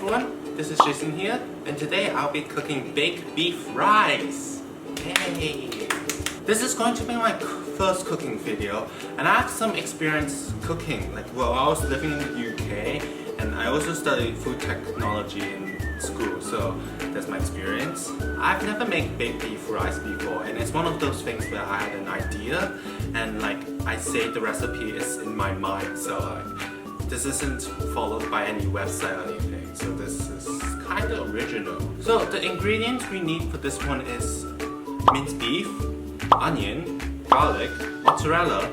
everyone, this is Jason here, and today I'll be cooking baked beef rice. Yay! This is going to be my first cooking video, and I have some experience cooking. I was living in the UK, and I also studied food technology in school, so that's my experience. I've never made baked beef rice before, and it's one of those things where I had an idea, and I say the recipe is in my mind, so this isn't followed by any website or anything, so this is kind of original. So the ingredients we need for this one is minced beef, onion, garlic, mozzarella,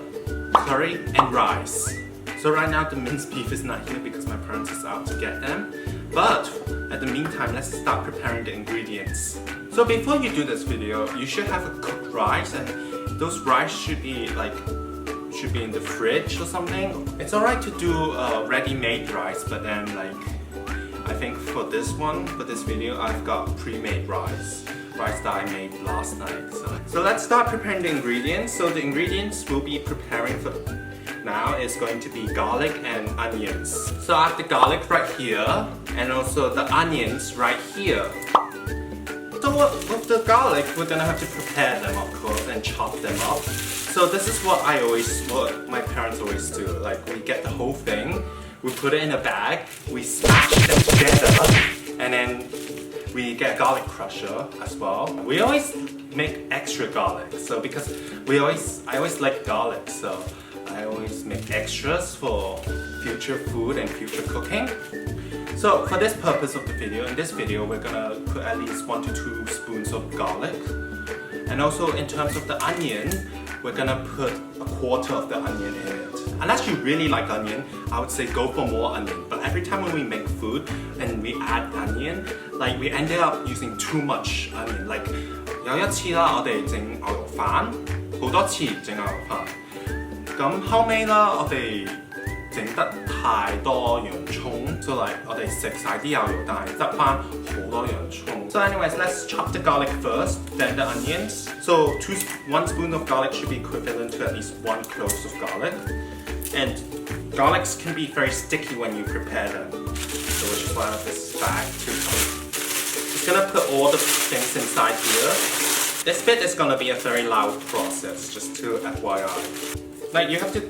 curry, and rice. So right now the minced beef is not here because my parents is out to get them. But at the meantime, let's start preparing the ingredients. So before you do this video, you should have a cooked rice, and those rice should be in the fridge or something. It's alright to do ready-made rice, but then I think for this video, I've got pre-made rice that I made last night. So let's start preparing the ingredients. So the ingredients we'll be preparing for now is going to be garlic and onions. So I have the garlic right here, and also the onions right here. So with the garlic, we're gonna have to prepare them, of course, and chop them up. So this is what my parents always do. We get the whole thing, we put it in a bag, we smash them together, and then we get a garlic crusher as well. We always make extra garlic, so because I always like garlic, so I always make extras for future food and future cooking. So for this purpose of the video, in this video we're gonna put at least 1 to 2 spoons of garlic. And also in terms of the onion, we're gonna put a quarter of the onion in it. Unless you really like onion, I would say go for more onion. But every time when we make food and we add onion, we ended up using too much onion. 有一次啦，我哋整牛肉飯，好多次整牛肉飯。咁後尾啦，我哋整得太多洋葱，所以我哋食晒啲牛肉，但係執翻好多洋葱。So anyways, let's chop the garlic first, then the onions. So 1 spoon of garlic should be equivalent to at least 1 clove of garlic. And garlics can be very sticky when you prepare them, so which is why I have this bag to cook. Just gonna put all the things inside here. This bit is gonna be a very loud process, just to FYI. You have to,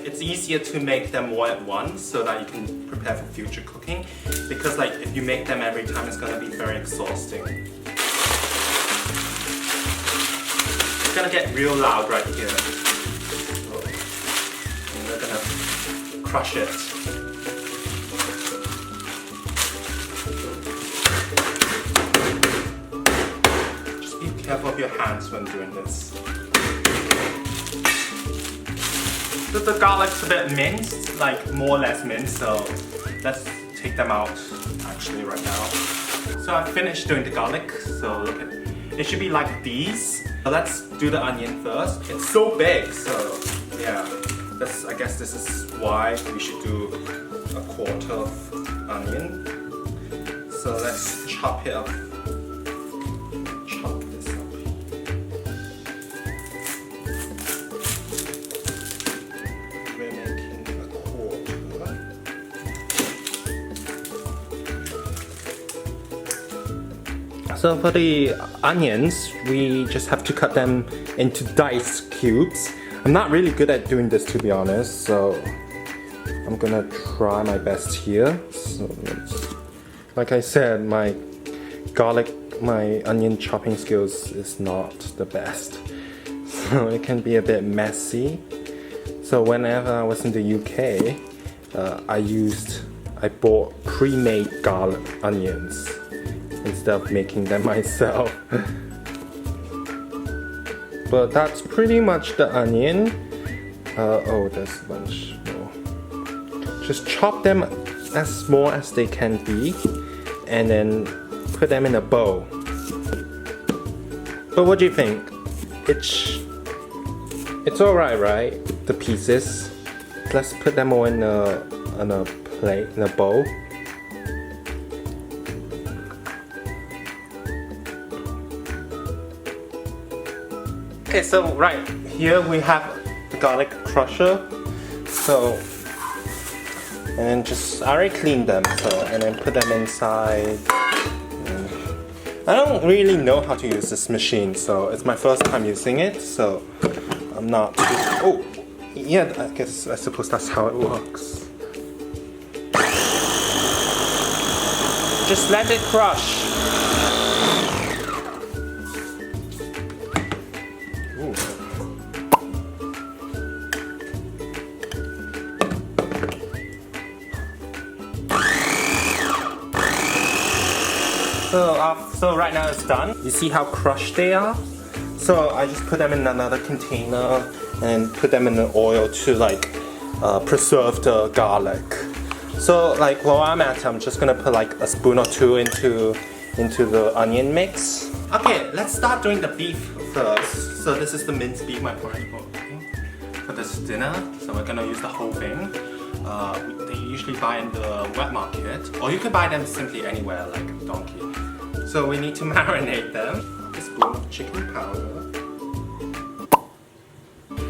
it's easier to make them all at once so that you can prepare for future cooking. Because if you make them every time, it's gonna be very exhausting. It's gonna get real loud right here. So, and we're gonna crush it. Just be careful of your hands when doing this. So the garlic's a bit minced, more or less minced, so let's take them out actually right now. So I finished doing the garlic, so look at it. It should be like these. So let's do the onion first. It's so big, so yeah. I guess this is why we should do a quarter of onion. So let's chop it up. Chop this up. We're making a quarter. So for the onions, we just have to cut them into dice cubes. I'm not really good at doing this, to be honest, so I'm gonna try my best here. So like I said, my onion chopping skills is not the best, so it can be a bit messy. So whenever I was in the UK, I bought pre-made onions instead of making them myself. But that's pretty much the onion. Oh, there's a bunch more. Just chop them as small as they can be, and then put them in a bowl. But what do you think? It's alright, right? The pieces. Let's put them all in a plate, in a bowl. Okay, so right here we have the garlic crusher. So And then I already cleaned them, and then put them inside. I don't really know how to use this machine, so it's my first time using it, so I'm not too... Oh! Yeah, I suppose that's how it works. Just let it crush. Ooh. So right now it's done. You see how crushed they are? So I just put them in another container and put them in the oil to like preserve the garlic. So like while I'm at it, I'm just gonna put like a spoon or two into the onion mix. Okay, let's start doing the beef first. So this is the minced beef my parents bought for this dinner. So we're gonna use the whole thing. They usually buy in the wet market, or you could buy them simply anywhere like Donkey. So we need to marinate them. A spoon of chicken powder.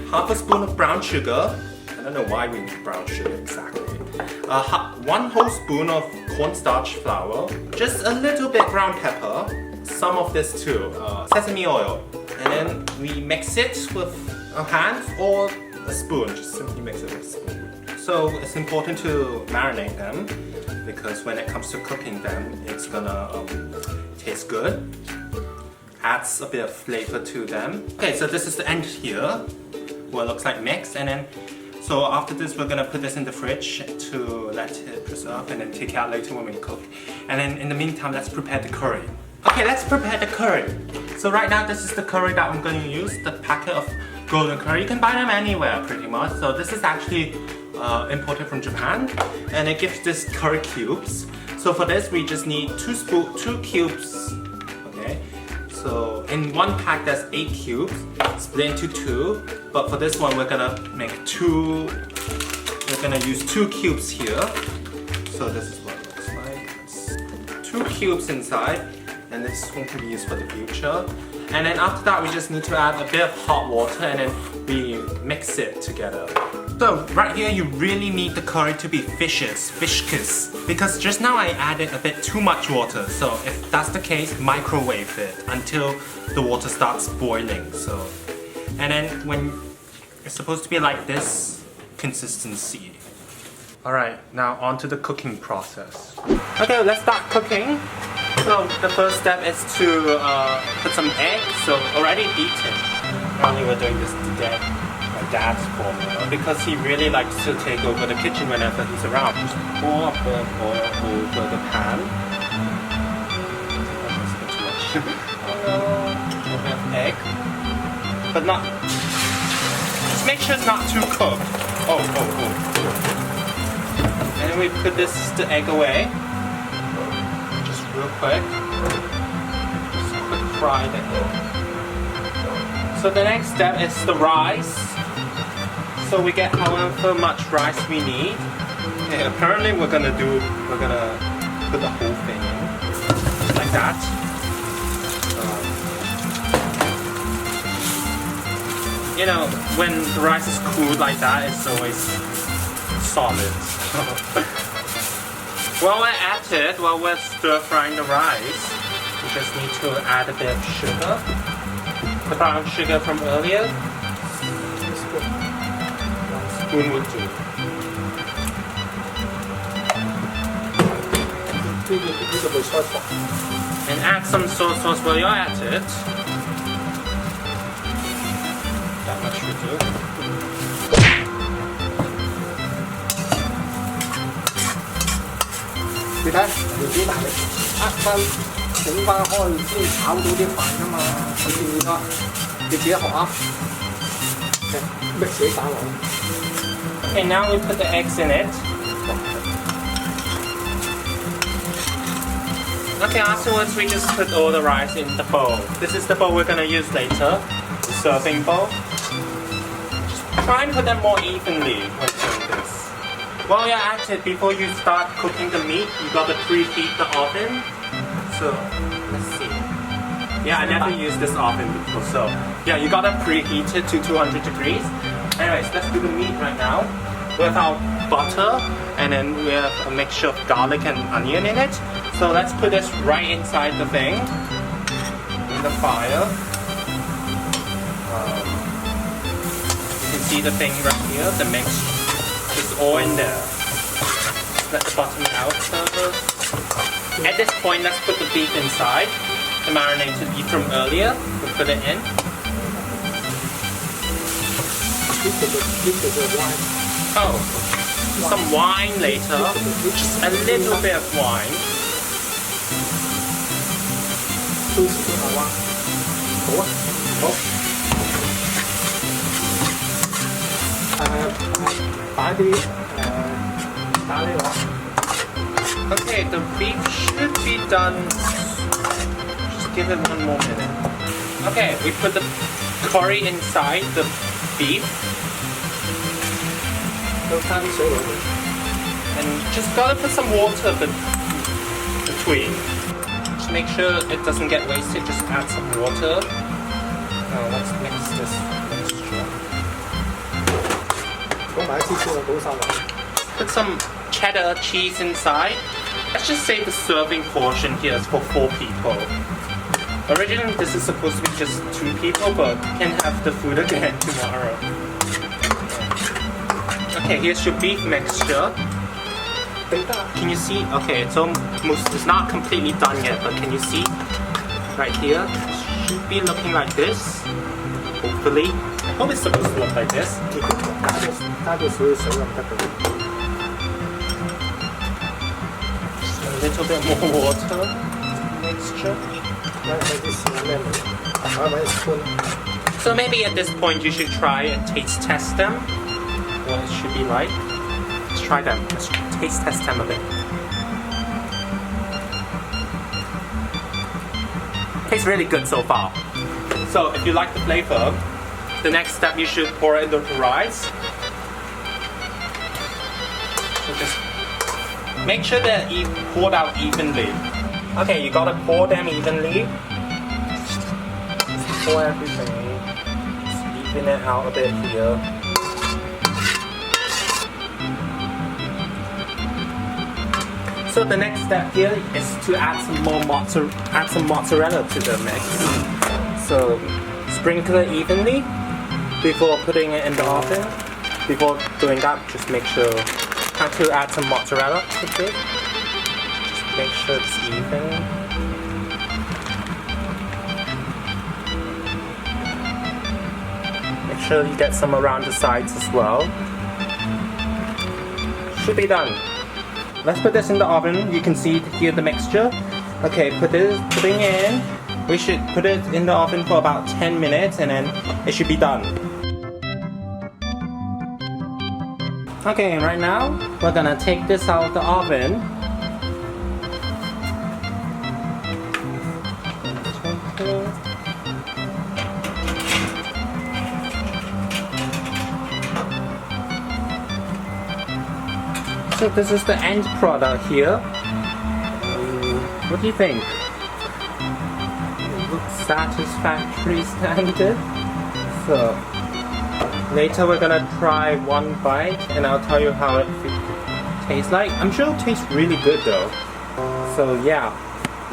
Half a spoon of brown sugar. I don't know why we need brown sugar exactly. 1 whole spoon of cornstarch flour. Just a little bit ground pepper. Some of this too. Sesame oil. And then we mix it with a hand or a spoon. Just simply mix it with a spoon. So it's important to marinate them because when it comes to cooking them, it's gonna taste good. Adds a bit of flavor to them. Okay, so this is the end here. Well, it looks like mixed, and then so after this we're gonna put this in the fridge to let it preserve and then take it out later when we cook. And then in the meantime, let's prepare the curry. Okay, let's prepare the curry. So right now this is the curry that I'm going to use, the packet of golden curry. You can buy them anywhere pretty much. So this is actually imported from Japan, and it gives this curry cubes. So for this we just need 2 cubes. Okay. So in one pack there's 8 cubes, split into 2. But for this one we're gonna make 2. We're gonna use 2 cubes here. So this is what it looks like. It's 2 cubes inside, and this is going to be used for the future. And then after that we just need to add a bit of hot water, and then we mix it together. So right here you really need the curry to be viscous, because just now I added a bit too much water. So if that's the case, microwave it until the water starts boiling. So, and then when it's supposed to be like this consistency. Alright, now on to the cooking process. Okay, let's start cooking. So the first step is to put some eggs, so already beaten. Apparently we're doing this today. My dad's formula, because he really likes to take over the kitchen whenever he's around. Just pour a bit of oil over the pan. That's a bit too much. A bit of egg, but not. Just make sure it's not too cooked. Oh. And then we put the egg away. Just real quick. Just quick fry the egg. So the next step is the rice. So we get however much rice we need. Okay, apparently we're gonna put the whole thing in. Like that. You know, when the rice is cooled like that, it's always solid. While we're at it, while we're stir frying the rice, we just need to add a bit of sugar. The brown sugar from earlier. 1 spoon would do. And add some soy sauce while you're at it. That much should do. 你睇，條幾大力，整翻開先炒到啲飯㗎嘛，佢見唔見到？你自己學下，mix 啲蛋落。Okay, now we put the eggs in it. Okay, afterwards we just put all the rice in the bowl. This is the bowl we're gonna use later, the serving bowl. Just try and put them more evenly when doing this. While you're at it, before you start cooking the meat, you gotta preheat the oven. So, let's see. Yeah, I never used this oven before, so yeah, you gotta preheat it to 200 degrees. Anyways, let's do the meat right now. without butter, and then we have a mixture of garlic and onion in it. So let's put this right inside the thing, in the fire. You can see the thing right here, the mix is all in there. Let the butter melt first. At this point, let's put the beef inside. The marinated beef from earlier, we'll put it in. Oh, some wine later, just a little bit of wine. Okay, the beef should be done. Just give it one more minute. Okay, we put the curry inside the beef. And just gotta put some water between. Just make sure it doesn't get wasted, just add some water. Now let's mix this mixture. Put some cheddar cheese inside. Let's just say the serving portion here is for 4 people. Originally this is supposed to be just 2 people, but you can have the food again tomorrow. Okay, here's your beef mixture. Can you see? Okay, it's not completely done yet, but can you see? Right here, it should be looking like this. Hopefully. I hope it's supposed to look like this. Just a little bit more water mixture. So maybe at this point you should try and taste test them. What it should be like. Let's try them. Let's taste test them a bit. Tastes really good so far. So if you like the flavor, the next step you should pour it into the rice. So just make sure they're poured out evenly. Okay, you gotta pour them evenly. Just pour everything. Just even it out a bit here. So the next step here is to add some mozzarella to the mix. So sprinkle it evenly before putting it in the oven. Before doing that, just make sure to add some mozzarella to it. Just make sure it's even. Make sure you get some around the sides as well. Should be done. Let's put this in the oven. You can see here the mixture. Okay, putting in. We should put it in the oven for about 10 minutes and then it should be done. Okay, right now we're gonna take this out of the oven. So this is the end product here. What do you think? It looks satisfactory standard. So later we're gonna try one bite and I'll tell you how it tastes like. I'm sure it tastes really good though. So yeah.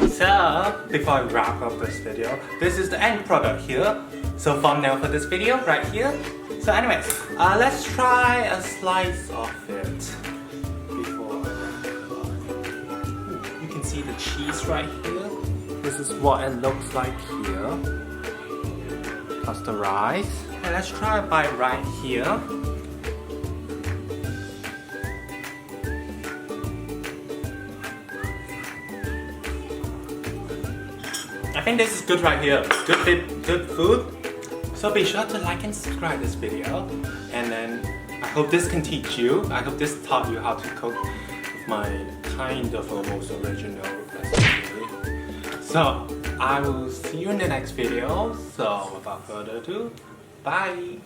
So before I wrap up this video, this is the end product here. So thumbnail for this video right here. So anyways, let's try a slice of it. See the cheese right here. This is what it looks like here. Plus the rice. And let's try a bite right here. I think this is good right here. Good food. So be sure to like and subscribe this video. And then I hope this can teach you. I hope this taught you how to cook with my kind of almost original recipe. So I will see you in the next video. So without further ado, bye!